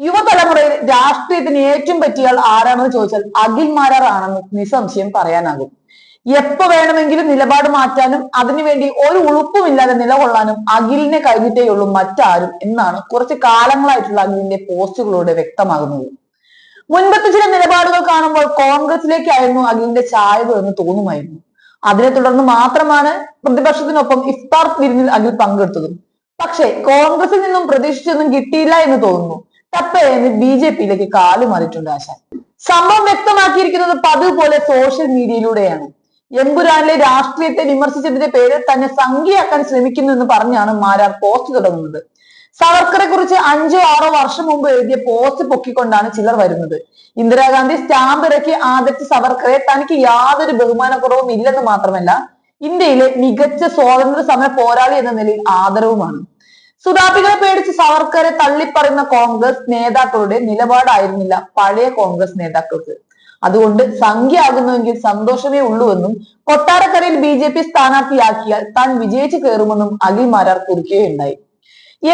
യുവതലമുറയിൽ രാഷ്ട്രീയത്തിന് ഏറ്റവും പറ്റിയ ആൾ ആരാണെന്ന് ചോദിച്ചാൽ അഖിൽ മാരാർ ആണെന്ന് നിസ്സംശയം പറയാനാകും. എപ്പോ വേണമെങ്കിലും നിലപാട് മാറ്റാനും അതിനുവേണ്ടി ഒരു ഉളുപ്പുമില്ലാതെ നിലകൊള്ളാനും അഖിലിനെ കഴിഞ്ഞിട്ടേയുള്ളൂ മറ്റാരും എന്നാണ് കുറച്ച് കാലങ്ങളായിട്ടുള്ള അഖിലിന്റെ പോസ്റ്റുകളിലൂടെ വ്യക്തമാകുന്നത്. മുൻപത്തെ ചില നിലപാടുകൾ കാണുമ്പോൾ കോൺഗ്രസിലേക്കായിരുന്നു അഖിലിന്റെ ചായ്വ് എന്ന് തോന്നുമായിരുന്നു. അതിനെ തുടർന്ന് മാത്രമാണ് പ്രതിപക്ഷത്തിനൊപ്പം ഇഫ്താർ വിരുന്നിൽ അഖിൽ പങ്കെടുത്തതും. പക്ഷേ കോൺഗ്രസിൽ നിന്നും പ്രതീക്ഷിച്ചൊന്നും കിട്ടിയില്ല എന്ന് തോന്നുന്നു. ടപ്പയെന്ന് BJP-യിലേക്ക് കാലുമാറിയിട്ടുണ്ട് ആശാൻ. സംഭവം വ്യക്തമാക്കിയിരിക്കുന്നത് പതിവ് പോലെ സോഷ്യൽ മീഡിയയിലൂടെയാണ്. എമ്പുരാനിലെ രാഷ്ട്രീയത്തെ വിമർശിച്ചതിന്റെ പേരിൽ തന്നെ സംഖ്യയാക്കാൻ ശ്രമിക്കുന്നു എന്ന് പറഞ്ഞാണ് മാരാർ പോസ്റ്റ് തുടങ്ങുന്നത്. സവർക്കറെ കുറിച്ച് 5-6 വർഷം മുമ്പ് എഴുതിയ പോസ്റ്റ് പൊക്കിക്കൊണ്ടാണ് ചിലർ വരുന്നത്. ഇന്ദിരാഗാന്ധി സ്റ്റാമ്പ് ഇറക്കി ആദരിച്ച സവർക്കറെ തനിക്ക് യാതൊരു ബഹുമാനക്കുറവും ഇല്ലെന്ന് മാത്രമല്ല ഇന്ത്യയിലെ മികച്ച സ്വാതന്ത്ര്യ സമര പോരാളി എന്ന നിലയിൽ ആദരവുമാണ്. സുഡാപ്പികളെ പേടിച്ച് സവർക്കറെ തള്ളിപ്പറയുന്ന കോൺഗ്രസ് നേതാക്കളുടെ നിലപാടായിരുന്നില്ല പഴയ കോൺഗ്രസ് നേതാക്കൾക്ക്. അതുകൊണ്ട് സംഖ്യയാകുന്നുവെങ്കിൽ സന്തോഷമേ ഉള്ളൂവെന്നും കൊട്ടാരക്കരയിൽ BJP സ്ഥാനാർത്ഥിയാക്കിയാൽ താൻ വിജയിച്ചു കയറുമെന്നും അഖിൽ മാരാർ കുറിക്കുകയുണ്ടായി.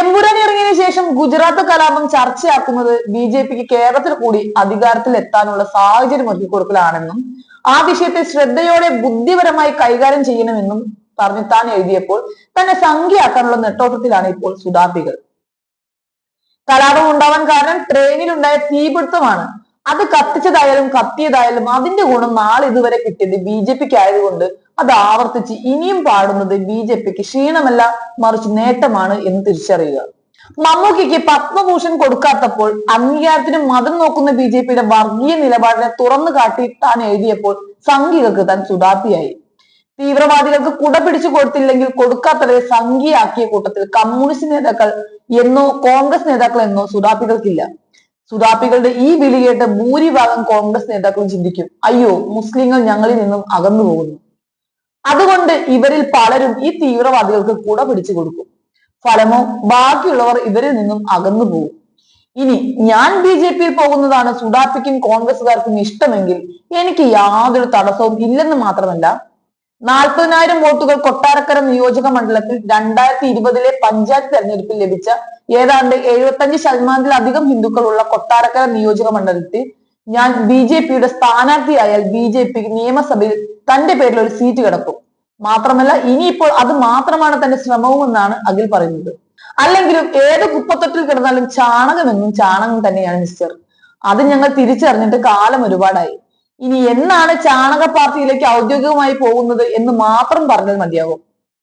എമ്പുരാൻ ഇറങ്ങിയതിനു ശേഷം ഗുജറാത്ത് കലാപം ചർച്ചയാക്കുന്നത് BJP-ക്ക് കേരളത്തിൽ കൂടി അധികാരത്തിൽ എത്താനുള്ള സാഹചര്യം ഒരുക്കി കൊടുക്കലാണെന്നും ആ വിഷയത്തെ ശ്രദ്ധയോടെ ബുദ്ധിപരമായി കൈകാര്യം ചെയ്യണമെന്നും പറഞ്ഞ് താൻ എഴുതിയപ്പോൾ തന്നെ സംഖ്യയാക്കാനുള്ള നെട്ടോട്ടത്തിലാണ് ഇപ്പോൾ സുഡാപ്പികൾ. കലാപം ഉണ്ടാവാൻ കാരണം ട്രെയിനിലുണ്ടായ തീപിടുത്തമാണ്. അത് കത്തിച്ചതായാലും കത്തിയതായാലും അതിന്റെ ഗുണം നാളെ ഇതുവരെ കിട്ടിയത് BJP-ക്ക് ആയതുകൊണ്ട് അത് ആവർത്തിച്ച് ഇനിയും പാടുന്നത് BJP-ക്ക് ക്ഷീണമല്ല മറിച്ച് നേട്ടമാണ് എന്ന് തിരിച്ചറിയുക. മമ്മൂക്കിക്ക് പത്മഭൂഷൺ കൊടുക്കാത്തപ്പോൾ അംഗീകാരത്തിന് മതം നോക്കുന്ന BJP-യുടെ വർഗീയ നിലപാടിനെ തുറന്നു കാട്ടി താൻ എഴുതിയപ്പോൾ സംഘികൾക്ക് താൻ സുഡാപ്പിയായി. തീവ്രവാദികൾക്ക് കുട പിടിച്ചു കൊടുത്തില്ലെങ്കിൽ കൊടുക്കാത്തവരെ സംഘിയാക്കിയ കൂട്ടത്തിൽ കമ്മ്യൂണിസ്റ്റ് നേതാക്കൾ എന്നോ കോൺഗ്രസ് നേതാക്കൾ എന്നോ സുഡാപ്പികൾക്കില്ല. സുഡാപ്പികളുടെ ഈ വിളി കേട്ട് ഭൂരിഭാഗം കോൺഗ്രസ് നേതാക്കളും ചിന്തിക്കും, അയ്യോ മുസ്ലിങ്ങൾ ഞങ്ങളിൽ നിന്നും അകന്നു പോകുന്നു. അതുകൊണ്ട് ഇവരിൽ പലരും ഈ തീവ്രവാദികൾക്ക് കുട പിടിച്ചു കൊടുക്കും. ഫലമോ ബാക്കിയുള്ളവർ ഇവരിൽ നിന്നും അകന്നു പോകും. ഇനി ഞാൻ BJP-യിൽ പോകുന്നതാണ് സുഡാപ്പിക്കും കോൺഗ്രസുകാർക്കും ഇഷ്ടമെങ്കിൽ എനിക്ക് യാതൊരു തടസ്സവും ഇല്ലെന്ന് മാത്രമല്ല 40,000 വോട്ടുകൾ കൊട്ടാരക്കര നിയോജക മണ്ഡലത്തിൽ 2020-ലെ പഞ്ചായത്ത് തെരഞ്ഞെടുപ്പിൽ ലഭിച്ച ഏതാണ്ട് 75% ഹിന്ദുക്കളുള്ള കൊട്ടാരക്കര നിയോജക മണ്ഡലത്തിൽ ഞാൻ BJP-യുടെ സ്ഥാനാർത്ഥിയായാൽ BJP നിയമസഭയിൽ തന്റെ പേരിൽ ഒരു സീറ്റ് കിടക്കും. മാത്രമല്ല ഇനിയിപ്പോൾ അത് മാത്രമാണ് തന്റെ ശ്രമവും എന്നാണ് അഖിൽ പറയുന്നത്. അല്ലെങ്കിലും ഏത് കുപ്പത്തൊട്ടിൽ കിടന്നാലും ചാണകമെന്നും ചാണകം തന്നെയാണ് മിസ്റ്റർ. അത് ഞങ്ങൾ തിരിച്ചറിഞ്ഞിട്ട് കാലം ഒരുപാടായി. ഇനി എന്നാണ് ചാണക പാർട്ടിയിലേക്ക് ഔദ്യോഗികമായി പോകുന്നത് എന്ന് മാത്രം പറഞ്ഞാൽ മതിയാകും.